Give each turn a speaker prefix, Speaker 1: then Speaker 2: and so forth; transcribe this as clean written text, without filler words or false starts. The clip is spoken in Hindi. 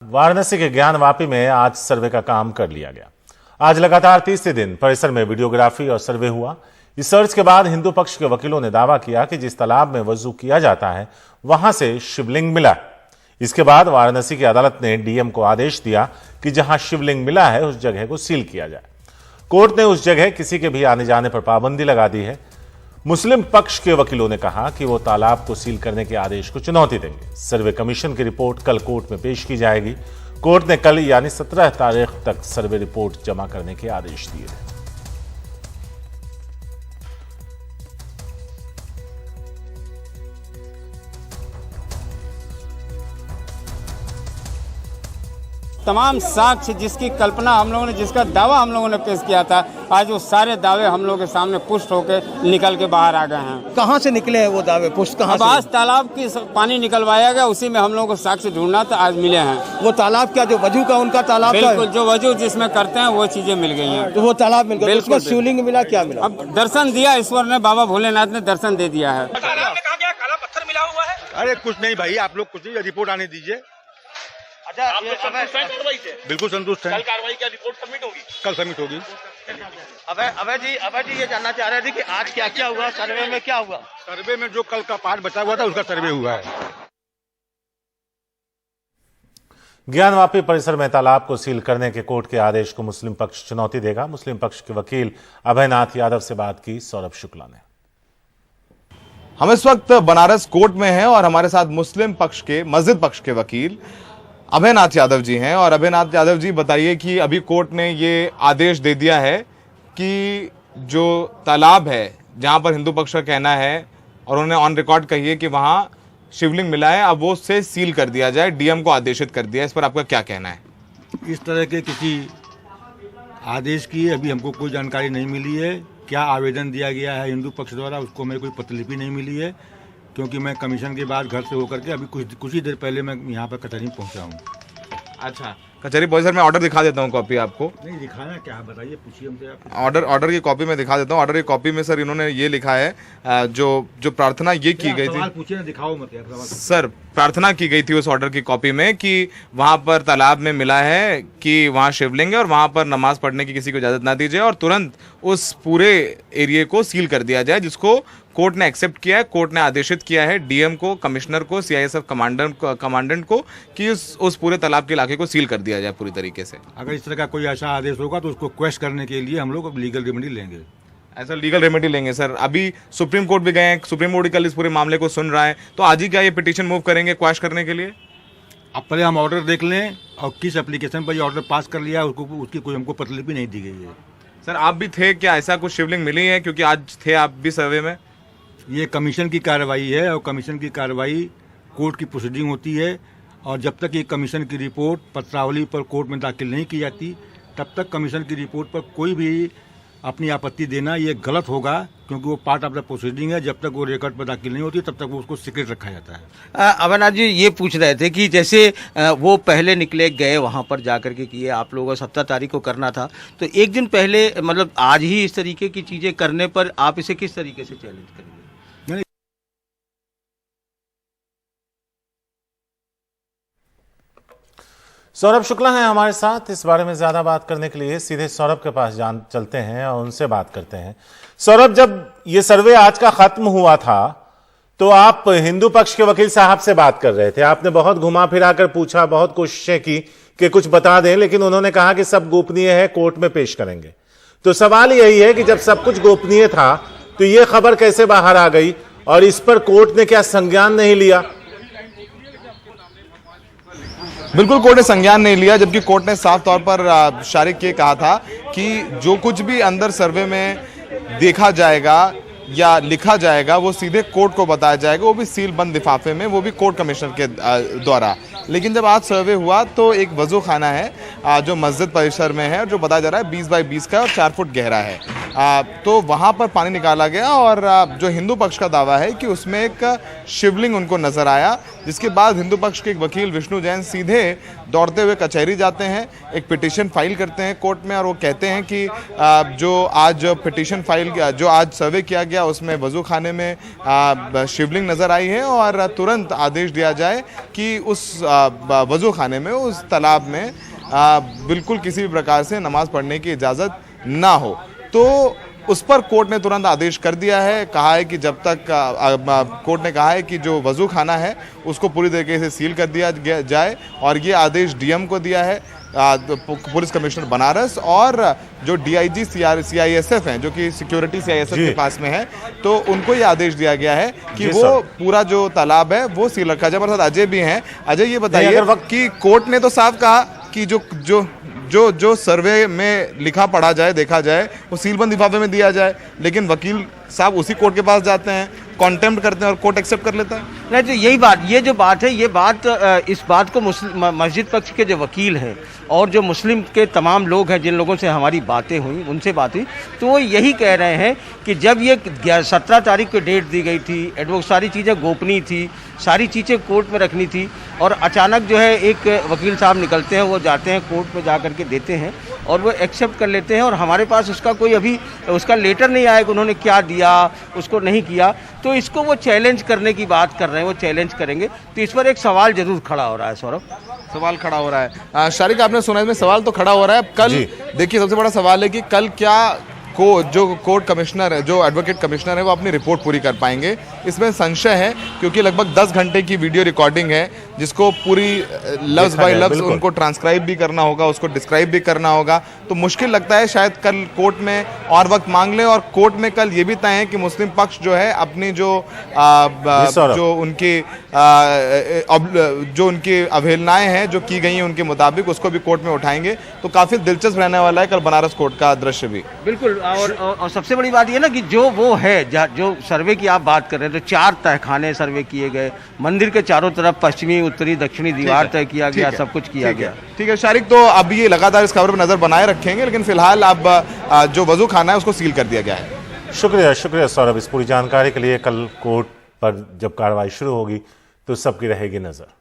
Speaker 1: वाराणसी के ज्ञानवापी में आज सर्वे का काम कर लिया गया। आज लगातार तीसरे दिन परिसर में वीडियोग्राफी और सर्वे हुआ। इस सर्च के बाद हिंदू पक्ष के वकीलों ने दावा किया कि जिस तालाब में वजू किया जाता है वहां से शिवलिंग मिला। इसके बाद वाराणसी की अदालत ने डीएम को आदेश दिया कि जहां शिवलिंग मिला है उस जगह को सील किया जाए। कोर्ट ने उस जगह किसी के भी आने जाने पर पाबंदी लगा दी है। मुस्लिम पक्ष के वकीलों ने कहा कि वो तालाब को सील करने के आदेश को चुनौती देंगे। सर्वे कमीशन की रिपोर्ट कल कोर्ट में पेश की जाएगी। कोर्ट ने कल यानी 17 तारीख तक सर्वे रिपोर्ट जमा करने के आदेश दिए हैं।
Speaker 2: तमाम साक्ष्य जिसकी कल्पना हम लोगों ने, जिसका दावा हम लोगों ने पेश किया था, आज वो सारे दावे हम लोगों के सामने पुष्ट होकर निकल के बाहर आ गए हैं।
Speaker 3: कहाँ से निकले हैं वो दावे? पुष्ट कहाँ से?
Speaker 2: आज तालाब की पानी निकलवाया गया, उसी में हम लोगों को साक्ष्य ढूंढना था, आज मिले हैं।
Speaker 3: वो तालाब क्या, जो वजू का उनका तालाब का?
Speaker 2: बिल्कुल, जो वजू जिसमें करते हैं वो चीजें मिल गई हैं।
Speaker 3: तो वो तालाब मिल गया, उसमें शिवलिंग मिला, क्या मिला?
Speaker 2: अब दर्शन दिया ईश्वर ने, बाबा भोलेनाथ ने दर्शन दे दिया है।
Speaker 4: तालाब में कहा गया काला पत्थर मिला हुआ है।
Speaker 5: अरे कुछ नहीं भाई, आप लोग कुछ नहीं, रिपोर्ट आने दीजिए।
Speaker 4: अच्छा, आप तो संतुष्ट हैं कार्रवाई से?
Speaker 5: बिल्कुल संतुष्ट हैं।
Speaker 4: कल कार्रवाई क्या रिपोर्ट सबमिट होगी?
Speaker 5: कल सबमिट होगी।
Speaker 4: अभय जी ये जानना चाह रहे थे कि आज क्या क्या हुआ, सर्वे में क्या हुआ?
Speaker 5: सर्वे में जो कल का पार्ट बचा हुआ था उसका सर्वे हुआ है।
Speaker 1: ज्ञानवापी परिसर में तालाब को सील करने के कोर्ट के आदेश को मुस्लिम पक्ष चुनौती देगा। मुस्लिम पक्ष के वकील अभयनाथ यादव से बात की सौरभ शुक्ला ने।
Speaker 6: हम इस वक्त बनारस कोर्ट में हैं और हमारे साथ मुस्लिम पक्ष के, मस्जिद पक्ष के वकील अभयनाथ यादव जी हैं। और अभयनाथ यादव जी, बताइए कि अभी कोर्ट ने ये आदेश दे दिया है कि जो तालाब है जहां पर हिंदू पक्ष का कहना है और उन्होंने ऑन रिकॉर्ड कही है कि वहां शिवलिंग मिला है, अब वो उससे सील कर दिया जाए, डीएम को आदेशित कर दिया। इस पर आपका क्या कहना है?
Speaker 7: इस तरह के किसी आदेश की अभी हमको कोई जानकारी नहीं मिली है। क्या आवेदन दिया गया है हिंदू पक्ष द्वारा, उसको मेरे कोई प्रतिलिपि नहीं मिली है, क्योंकि मैं कमीशन के बाद घर से होकर के अभी कुछ ही देर पहले मैं यहाँ पर कचहरी पहुँचा हूँ।
Speaker 6: अच्छा, कचहरी पहुंचे सर, मैं ऑर्डर दिखा देता हूँ, कॉपी आपको।
Speaker 7: नहीं दिखाना क्या है, बताइए, पूछिए हमसे आप।
Speaker 6: ऑर्डर की कॉपी में दिखा देता हूँ। ऑर्डर की कॉपी में सर इन्होंने ये लिखा है, जो प्रार्थना ये की गई थी।
Speaker 7: पूछिए ना, दिखाओ मत यार।
Speaker 6: सर, प्रार्थना की गई थी उस ऑर्डर की कॉपी में कि वहां पर तालाब में मिला है कि वहां शिवलिंग है और वहां पर नमाज पढ़ने की किसी को इजाजत ना दी जाए और तुरंत उस पूरे एरिया को सील कर दिया जाए, जिसको कोर्ट ने एक्सेप्ट किया है। कोर्ट ने आदेशित किया है डीएम को, कमिश्नर को, सीआईएसएफ कमांडेंट को कि उस पूरे तालाब के इलाके को सील कर दिया जाए पूरी तरीके से।
Speaker 7: अगर इस तरह का कोई ऐसा आदेश होगा तो उसको क्वेश्चन करने के लिए हम लोग लीगल रेमेडी लेंगे।
Speaker 6: ऐसा लीगल रेमेडी लेंगे सर? अभी सुप्रीम कोर्ट भी गए हैं, सुप्रीम कोर्ट कल इस पूरे मामले को सुन रहा है, तो आज ही क्या ये पिटीशन मूव करेंगे क्वैश करने के लिए?
Speaker 7: अब पहले हम ऑर्डर देख लें और किस एप्लीकेशन पर ये ऑर्डर पास कर लिया है, उसकी कोई हमको प्रतिलिपि नहीं दी गई है।
Speaker 6: सर, आप भी थे क्या? ऐसा कुछ शिवलिंग मिली है? क्योंकि आज थे आप भी सर्वे में।
Speaker 7: ये कमीशन की कार्रवाई है और कमीशन की कार्रवाई कोर्ट की प्रोसीडिंग होती है, और जब तक ये कमीशन की रिपोर्ट पत्रावली पर कोर्ट में दाखिल नहीं की जाती तब तक कमीशन की रिपोर्ट पर कोई भी अपनी आपत्ति देना ये गलत होगा, क्योंकि वो पार्ट ऑफ द प्रोसीडिंग है। जब तक वो रिकॉर्ड पर दाखिल नहीं होती तब तक वो उसको सीक्रेट रखा जाता है।
Speaker 3: अभयनाथ जी ये पूछ रहे थे कि जैसे वो पहले निकले गए वहाँ पर जाकर के किए, आप लोगों को 17 तारीख को करना था, तो एक दिन पहले मतलब आज ही इस तरीके की चीज़ें करने पर आप इसे किस तरीके से चैलेंज करेंगे?
Speaker 1: सौरभ शुक्ला हैं हमारे साथ इस बारे में ज्यादा बात करने के लिए। सीधे सौरभ के पास चलते हैं और उनसे बात करते हैं। सौरभ, जब ये सर्वे आज का खत्म हुआ था तो आप हिंदू पक्ष के वकील साहब से बात कर रहे थे। आपने बहुत घुमा फिरा कर पूछा, बहुत कोशिशें की कि कुछ बता दें, लेकिन उन्होंने कहा कि सब गोपनीय है, कोर्ट में पेश करेंगे। तो सवाल यही है कि जब सब कुछ गोपनीय था तो यह खबर कैसे बाहर आ गई और इस पर कोर्ट ने क्या संज्ञान नहीं लिया?
Speaker 6: बिल्कुल, कोर्ट ने संज्ञान नहीं लिया, जबकि कोर्ट ने साफ तौर पर शारिक ये कहा था कि जो कुछ भी अंदर सर्वे में देखा जाएगा या लिखा जाएगा वो सीधे कोर्ट को बताया जाएगा, वो भी सील बंद लिफाफे में, वो भी कोर्ट कमिश्नर के द्वारा। लेकिन जब आज सर्वे हुआ तो एक वजू खाना है जो मस्जिद परिसर में है और जो बताया जा रहा है 20 बाई 20 का और 4 फुट गहरा है। तो वहां पर पानी निकाला गया और जो हिंदू पक्ष का दावा है कि उसमें एक शिवलिंग उनको नजर आया, जिसके बाद हिंदू पक्ष के एक वकील विष्णु जैन सीधे दौड़ते हुए कचहरी जाते हैं, एक पिटीशन फाइल करते हैं कोर्ट में और वो कहते हैं कि जो आज पिटीशन फाइल जो आज सर्वे किया गया उसमें वजू खाने में शिवलिंग नजर आई है और तुरंत आदेश दिया जाए कि उस वजू खाने में, उस तालाब में बिल्कुल किसी भी प्रकार से नमाज पढ़ने की इजाज़त ना हो। तो उस पर कोर्ट ने तुरंत आदेश कर दिया है, कहा है कि जब तक कोर्ट ने कहा है कि जो वजू खाना है उसको पूरी तरीके से सील कर दिया जाए और ये आदेश डीएम को दिया है, पुलिस कमिश्नर बनारस और जो डीआईजी सीआईएसएफ हैं, जो कि सिक्योरिटी सीआईएसएफ के पास में है, तो उनको ये आदेश दिया गया है कि वो पूरा जो तालाब है वो सील रखा जाए। हमारे साथ अजय भी हैं। अजय, ये बताइए कि कोर्ट ने तो साफ कहा कि जो सर्वे में लिखा पढ़ा जाए, देखा जाए, वो सीलबंद लिफाफे में दिया जाए, लेकिन वकील साहब उसी कोर्ट के पास जाते हैं, कॉन्टेम्प्ट करते हैं और कोर्ट एक्सेप्ट कर लेता है।
Speaker 3: नहीं, तो यही बात, ये जो बात है, ये बात इस बात को मस्जिद पक्ष के जो वकील हैं और जो मुस्लिम के तमाम लोग हैं जिन लोगों से हमारी बातें हुई, उनसे बात हुई, तो वो यही कह रहे हैं कि जब ये 17 तारीख को डेट दी गई थी, सारी चीज़ें गोपनीय थी, सारी चीज़ें कोर्ट में रखनी थी और अचानक जो है एक वकील साहब निकलते हैं, वो जाते हैं कोर्ट में जा करके देते हैं और वो एक्सेप्ट कर लेते हैं और हमारे पास उसका कोई अभी उसका लेटर नहीं आया कि उन्होंने क्या दिया, उसको नहीं किया, तो इसको वो चैलेंज करने की बात कर रहे हैं, वो चैलेंज करेंगे। तो इस पर एक सवाल जरूर खड़ा हो रहा है सौरभ,
Speaker 6: सवाल खड़ा हो रहा है। शारिक, आपने सुना, इसमें सवाल तो खड़ा हो रहा है। कल देखिए, सबसे बड़ा सवाल है कि कल क्या जो कोर्ट कमिश्नर है, जो एडवोकेट कमिश्नर है, वो अपनी रिपोर्ट पूरी कर पाएंगे। इसमें संशय है क्योंकि लगभग 10 घंटे की वीडियो रिकॉर्डिंग है जिसको पूरी लफ्ज बाय लफ्ज उनको ट्रांसक्राइब भी करना होगा, उसको डिस्क्राइब भी करना होगा। तो मुश्किल लगता है शायद कल कोर्ट में और वक्त मांग लें और कोर्ट में कल ये भी तय है कि मुस्लिम पक्ष जो है अपनी जो उनकी अवहेलनाएं हैं जो की गई हैं उनके मुताबिक, उसको भी कोर्ट में उठाएंगे। तो काफी दिलचस्प रहने वाला है कल बनारस कोर्ट का दृश्य भी।
Speaker 3: बिल्कुल। और सबसे बड़ी बात ये ना कि जो वो है, जो सर्वे की आप बात कर रहे हैं, तो 4 तहखाने सर्वे किए गए, मंदिर के चारों तरफ पश्चिमी, उत्तरी, दक्षिणी दीवार तय किया गया, सब कुछ किया गया।
Speaker 6: ठीक है शारिक, तो अब ये लगातार इस खबर पर नजर बनाए रखेंगे, लेकिन फिलहाल अब जो वजू खाना है उसको सील कर दिया गया है।
Speaker 1: शुक्रिया सौरभ इस पूरी जानकारी के लिए। कल कोर्ट पर जब कार्रवाई शुरू होगी तो सबकी रहेगी नजर।